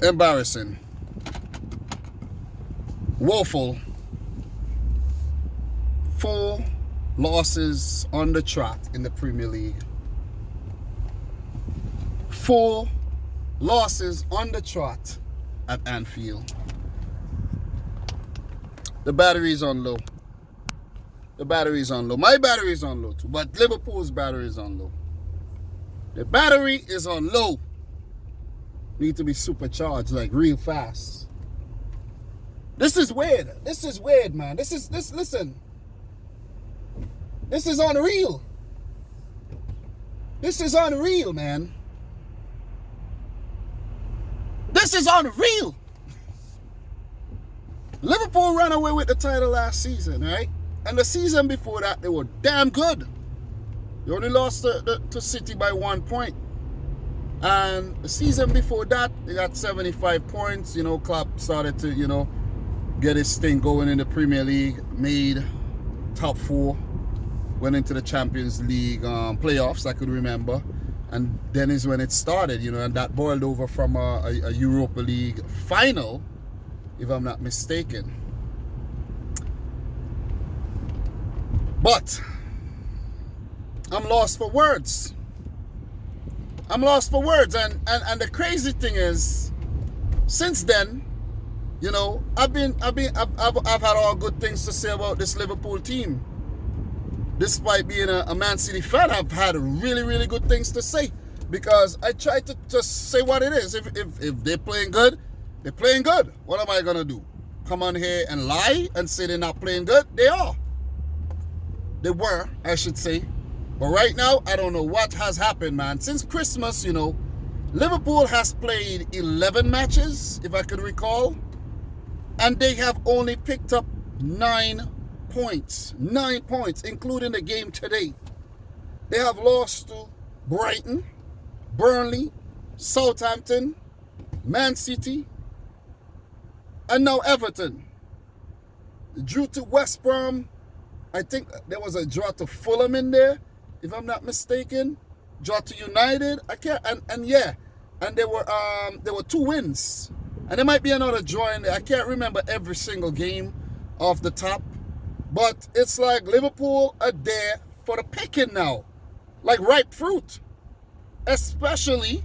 Embarrassing. Woeful. 4 losses on the trot in the Premier League. 4 losses on the trot at Anfield. The battery's on low. The battery's on low. My battery's on low too, but Liverpool's battery is on low. The battery is on low. Need to be supercharged like real fast. This is weird. This is weird, man. Listen. This is unreal. This is unreal, man. This is unreal. Liverpool ran away with the title last season, right? And the season before that, they were damn good. They only lost to City by 1 point. And the season before that, they got 75 points. Klopp started to, get his thing going in the Premier League. Made top 4. Went into the Champions League playoffs, I could remember. And then is when it started, and that boiled over from a Europa League final, if I'm not mistaken. But I'm lost for words. I'm lost for words. And the crazy thing is, since then, I've had all good things to say about this Liverpool team. Despite being a Man City fan, I've had really, really good things to say, because I try to just say what it is. If they're playing good, they're playing good. What am I going to do? Come on here and lie and say they're not playing good? They are. They were, I should say. But right now, I don't know what has happened, man. Since Christmas, Liverpool has played 11 matches, if I could recall. And they have only picked up 9 points. 9 points, including the game today. They have lost to Brighton, Burnley, Southampton, Man City, and now Everton. Drew to West Brom. I think there was a draw to Fulham in there, if I'm not mistaken. Draw to United. I can't. And there were 2 wins, and there might be another draw in there. I can't remember every single game off the top, but it's like Liverpool are there for the picking now, like ripe fruit, especially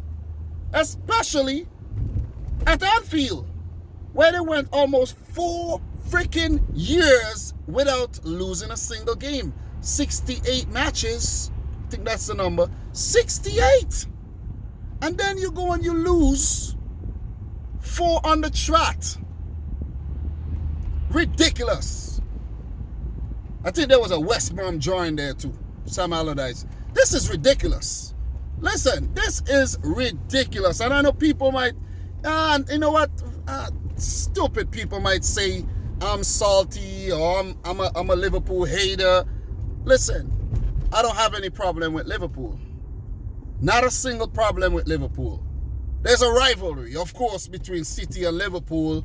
at Anfield, where they went almost 4 freaking years without losing a single game. 68 matches. I think that's the number. 68. And then you go and you lose 4 on the trot. Ridiculous. I think there was a West Brom drawing there too. Sam Allardyce. This is ridiculous. Listen, this is ridiculous. And I know people might, you know what? Stupid people might say I'm salty or I'm a Liverpool hater. Listen, I don't have any problem with Liverpool. Not a single problem with Liverpool. There's a rivalry, of course, between City and Liverpool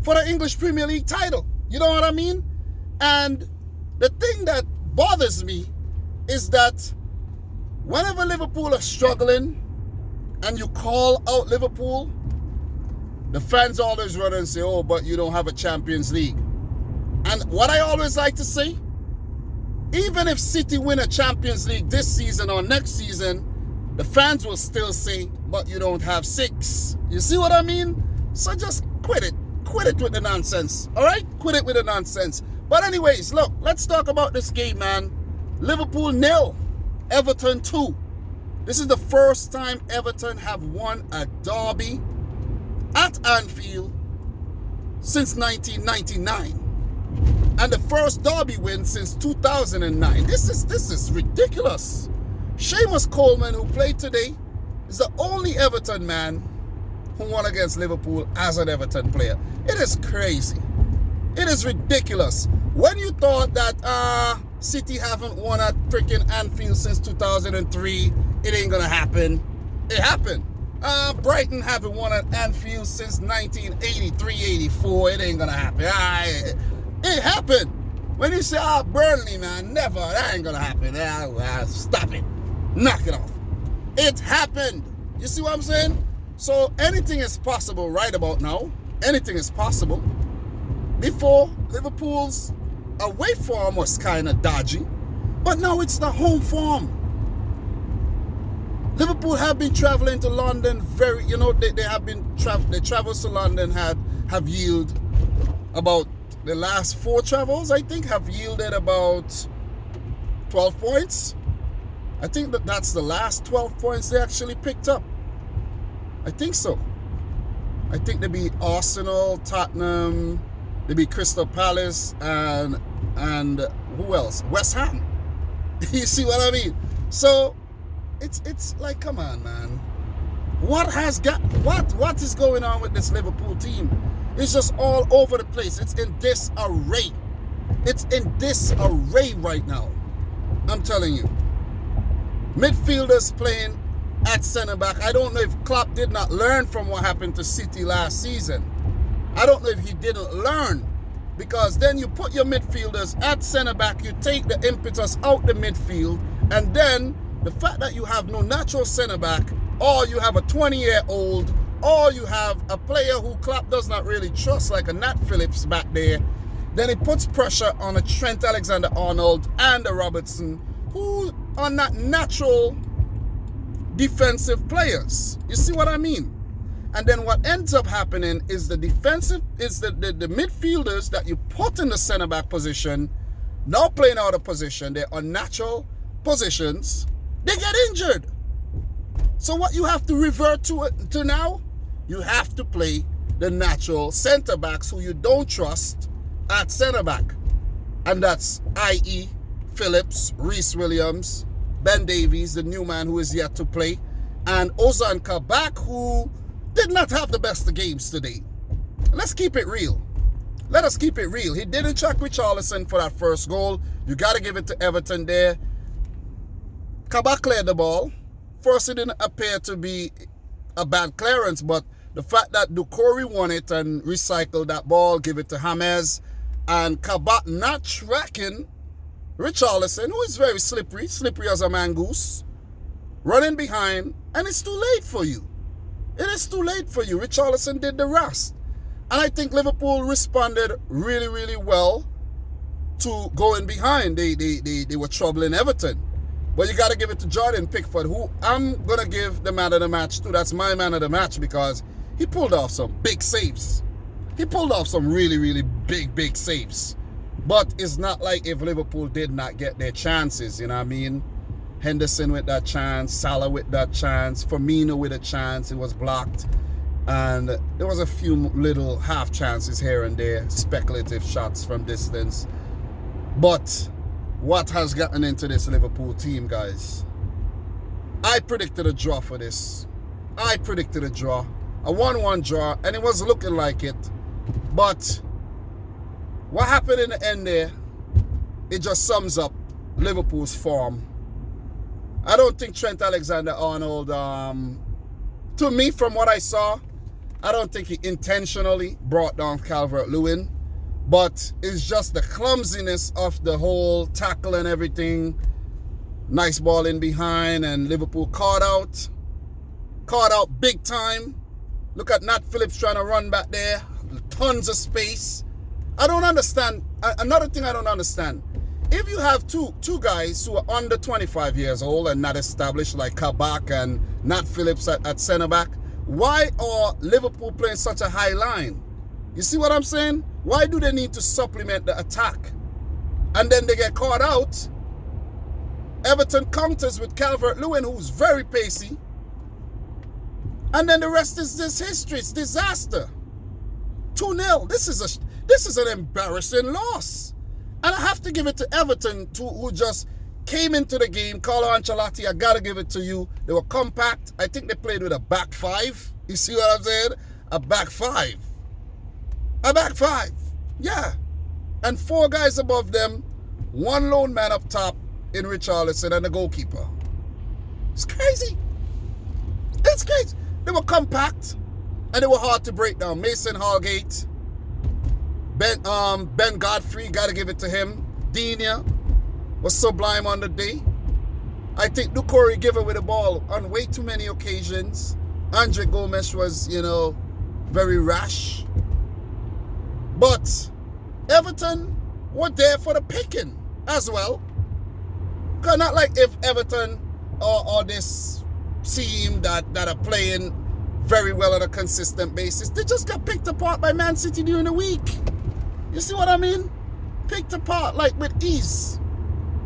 for the English Premier League title. You know what I mean? And the thing that bothers me is that whenever Liverpool are struggling and you call out Liverpool, the fans always run and say, oh, but you don't have a Champions League. And what I always like to say, even if City win a Champions League this season or next season, the fans will still say, but you don't have 6. You see what I mean? So just quit it. Quit it with the nonsense. All right? Quit it with the nonsense. But anyways, look, let's talk about this game, man. Liverpool 0, Everton 2. This is the first time Everton have won a derby at Anfield since 1999. And the first derby win since 2009. This is ridiculous. Seamus Coleman, who played today, is the only Everton man who won against Liverpool as an Everton player. It is crazy. It is ridiculous. When you thought that City haven't won at freaking Anfield since 2003, it ain't gonna happen. It happened. Brighton haven't won at Anfield since 1983-84. It ain't gonna happen. It happened. When you say, Burnley, man, never. That ain't gonna happen. Stop it. Knock it off. It happened. You see what I'm saying? So anything is possible right about now. Anything is possible. Before, Liverpool's away form was kind of dodgy, but now it's the home form. Liverpool have been traveling to London they travels to London have yielded about the last 4 travels, I think, have yielded about 12 points. I think that's the last 12 points they actually picked up. I think so. I think they beat Arsenal, Tottenham, they beat Crystal Palace, and who else? West Ham. You see what I mean? So it's like, come on, man. What is going on with this Liverpool team? It's just all over the place. It's in disarray. It's in disarray right now. I'm telling you. Midfielders playing at centre-back. I don't know if Klopp did not learn from what happened to City last season. I don't know if he didn't learn, because then you put your midfielders at centre-back, you take the impetus out the midfield, and then the fact that you have no natural centre-back, or you have a 20-year-old, or you have a player who Klopp does not really trust, like a Nat Phillips back there, then it puts pressure on a Trent Alexander-Arnold and a Robertson, who are not natural defensive players. You see what I mean? And then what ends up happening is the midfielders that you put in the centre-back position, now playing out of position, they're unnatural positions, they get injured. So what you have to revert to now, you have to play the natural centre-backs who you don't trust at centre-back. And that's i.e. Phillips, Reece Williams, Ben Davies, the new man who is yet to play, and Ozan Kabak, who did not have the best of games today. Let's keep it real. Let us keep it real. He didn't chuck Richarlison for that first goal. You got to give it to Everton there. Kabak cleared the ball. First, it didn't appear to be a bad clearance, but the fact that Doucouré won it and recycled that ball, give it to James, and Kabak not tracking Richarlison, who is very slippery as a mangoose, running behind, and it's too late for you. It is too late for you. Richarlison did the rest. And I think Liverpool responded really, really well to going behind. They were troubling Everton. But you got to give it to Jordan Pickford, who I'm going to give the man of the match to. That's my man of the match, because he pulled off some big saves. He pulled off some really, really big saves. But it's not like if Liverpool did not get their chances, you know what I mean? Henderson with that chance, Salah with that chance, Firmino with a chance, it was blocked. And there was a few little half chances here and there, speculative shots from distance. But what has gotten into this Liverpool team, guys? I predicted a draw for this. I predicted a draw. A 1-1 draw, and it was looking like it. But what happened in the end there, it just sums up Liverpool's form. I don't think Trent Alexander-Arnold, to me, from what I saw, I don't think he intentionally brought down Calvert-Lewin, but it's just the clumsiness of the whole tackle and everything. Nice ball in behind, and Liverpool caught out big time. Look at Nat Phillips trying to run back there. Tons of space. I don't understand. Another thing I don't understand. If you have two guys who are under 25 years old and not established, like Kabak and Nat Phillips at centre-back, why are Liverpool playing such a high line? You see what I'm saying? Why do they need to supplement the attack? And then they get caught out. Everton counters with Calvert-Lewin, who's very pacey. And then the rest is just history. It's disaster. 2-0. This is an embarrassing loss. And I have to give it to Everton, who just came into the game. Carlo Ancelotti, I got to give it to you. They were compact. I think they played with a back five. You see what I'm saying? A back five. A back five. Yeah. And 4 guys above them. 1 lone man up top in Richarlison and the goalkeeper. It's crazy. It's crazy. They were compact and they were hard to break down. Mason Holgate, Ben Godfrey, got to give it to him. Digne was sublime on the day. I think Doucouré gave away the ball on way too many occasions. Andre Gomes was, very rash. But Everton were there for the picking as well. Because not like if Everton or this team that are playing very well on a consistent basis, they just got picked apart by Man City during the week. You see what I mean? Picked apart like with ease.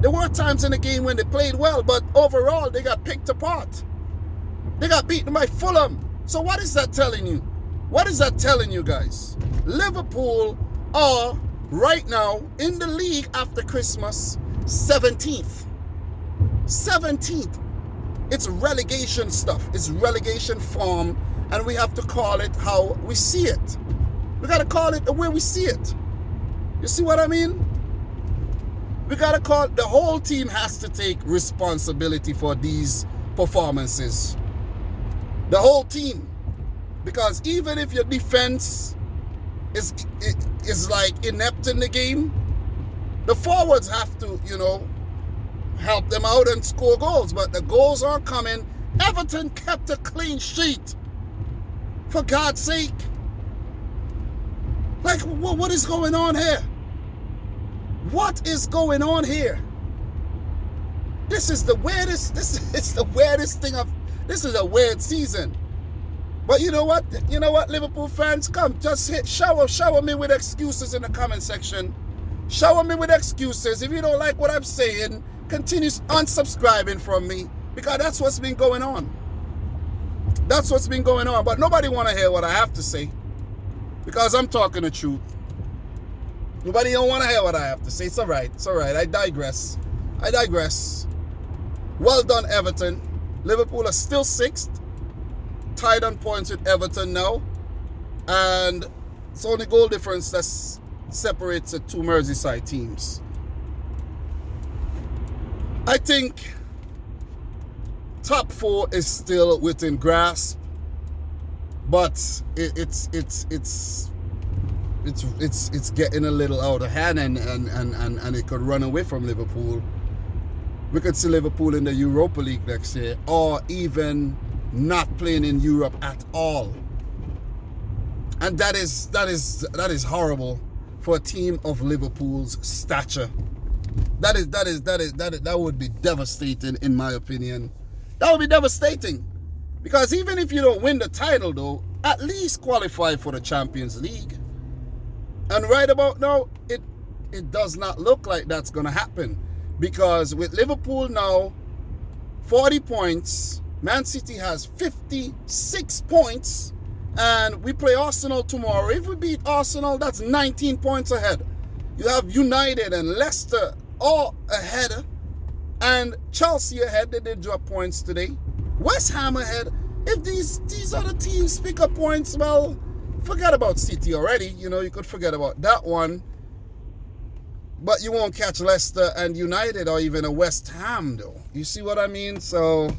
There were times in the game when they played well, but overall they got picked apart. They got beaten by Fulham. So what is that telling you? What is that telling you guys? Liverpool are right now in the league after Christmas 17th. 17th. It's relegation stuff. It's relegation form, and we have to call it how we see it. We got to call it the way we see it. You see what I mean? We got to call it, the whole team has to take responsibility for these performances. The whole team. Because even if your defense is like inept in the game, the forwards have to, help them out and score goals. But the goals aren't coming. Everton kept a clean sheet. For God's sake. Like, what is going on here? What is going on here? This is the weirdest, it's the weirdest thing this is a weird season. But you know what? Liverpool fans, come, just shower me with excuses in the comment section. Shower me with excuses. If you don't like what I'm saying, continue unsubscribing from me, because that's what's been going on. That's what's been going on. But nobody want to hear what I have to say, because I'm talking the truth. Nobody don't want to hear what I have to say. It's all right. It's all right. I digress. Well done, Everton. Liverpool are still 6th, tied on points with Everton now, and it's only goal difference that separates the two Merseyside teams. I think top 4 is still within grasp, but it's getting a little out of hand, and it could run away from Liverpool. We could see Liverpool in the Europa League next year, or even not playing in Europe at all. And that is horrible for a team of Liverpool's stature. That would be devastating, in my opinion. That would be devastating, because even if you don't win the title, though, at least qualify for the Champions League. And right about now, it does not look like that's going to happen, because with Liverpool now 40 points, Man City has 56 points, and we play Arsenal tomorrow. If we beat Arsenal, that's 19 points ahead. You have United and Leicester all ahead, and Chelsea ahead. They did drop points today. West Ham ahead. If these other teams pick up points, well, forget about City already. You could forget about that one. But you won't catch Leicester and United, or even a West Ham, though. You see what I mean? So,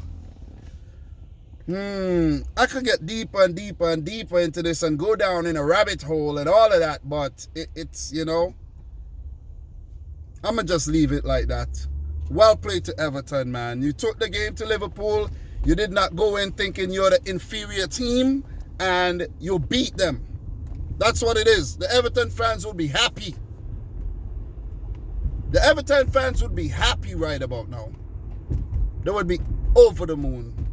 I could get deeper and deeper and deeper into this and go down in a rabbit hole and all of that. But it's, I'm going to just leave it like that. Well played to Everton, man. You took the game to Liverpool. You did not go in thinking you're the inferior team, and you beat them. That's what it is. The Everton fans will be happy. The Everton fans would be happy right about now. They would be over the moon.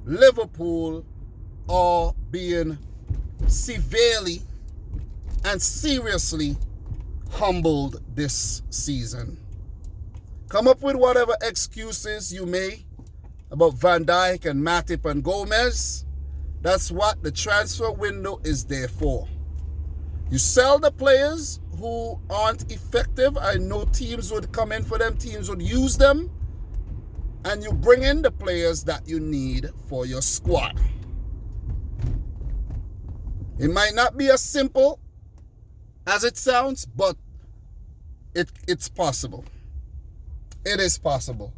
Liverpool are being severely and seriously humbled this season. Come up with whatever excuses you may about Van Dijk and Matip and Gomez. That's what the transfer window is there for. You sell the players who aren't effective. I know teams would come in for them. Teams would use them. And you bring in the players that you need for your squad. It might not be as simple as it sounds, but it's possible. It is possible.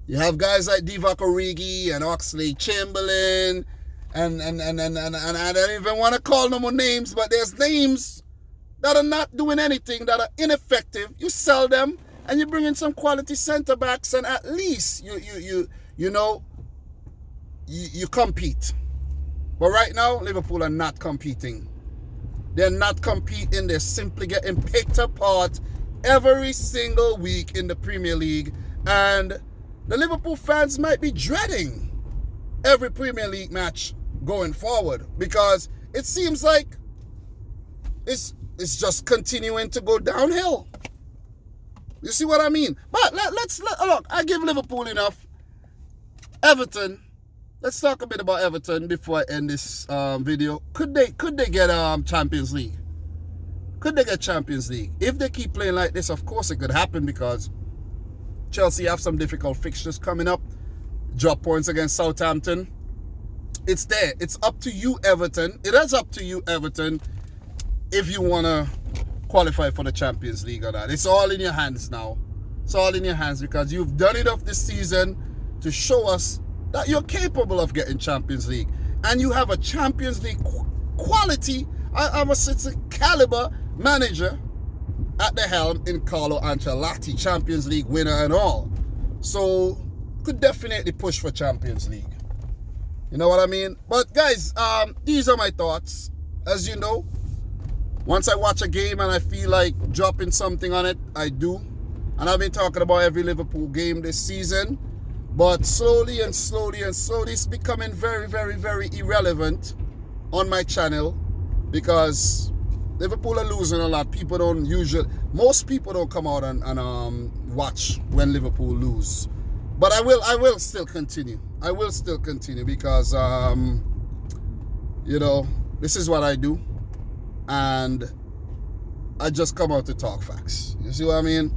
You have guys like Divock Origi and Oxlade Chamberlain, and I don't even want to call no more names, but there's names that are not doing anything, that are ineffective. You sell them and you bring in some quality center backs, and at least you compete. But right now, Liverpool are not competing. They're not competing. They're simply getting picked apart every single week in the Premier League. And the Liverpool fans might be dreading every Premier League match going forward, because it seems like it's just continuing to go downhill. You see what I mean? But look, I give Liverpool enough. Everton, let's talk a bit about Everton before I end this video. Could they get Champions League? Could they get Champions League? If they keep playing like this, of course it could happen, because Chelsea have some difficult fixtures coming up. Drop points against Southampton. It's there. It's up to you, Everton. It is up to you, Everton, if you want to qualify for the Champions League or not. It's all in your hands now. It's all in your hands, because you've done enough this season to show us that you're capable of getting Champions League. And you have a Champions League quality, I must say, it's a caliber manager at the helm in Carlo Ancelotti, Champions League winner and all. So could definitely push for Champions League. You know what I mean? But guys, these are my thoughts. As you know, once I watch a game and I feel like dropping something on it, I do. And I've been talking about every Liverpool game this season. But slowly and slowly and slowly, it's becoming very, very, very irrelevant on my channel, because Liverpool are losing a lot. Most people don't come out and watch when Liverpool lose. But I will still continue. I will still continue, because, you know, this is what I do. And I just come out to talk facts. You see what I mean?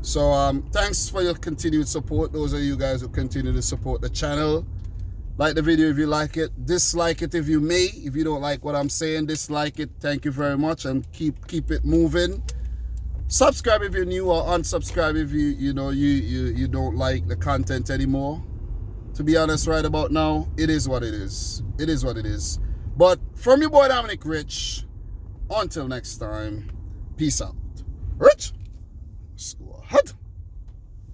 So thanks for your continued support. Those of you guys who continue to support the channel. Like the video if you like it. Dislike it if you may. If you don't like what I'm saying, dislike it. Thank you very much, and keep it moving. Subscribe if you're new, or unsubscribe if you don't like the content anymore. To be honest, right about now, it is what it is. It is what it is. But from your boy Dominic Rich, until next time, peace out. Rich Squad.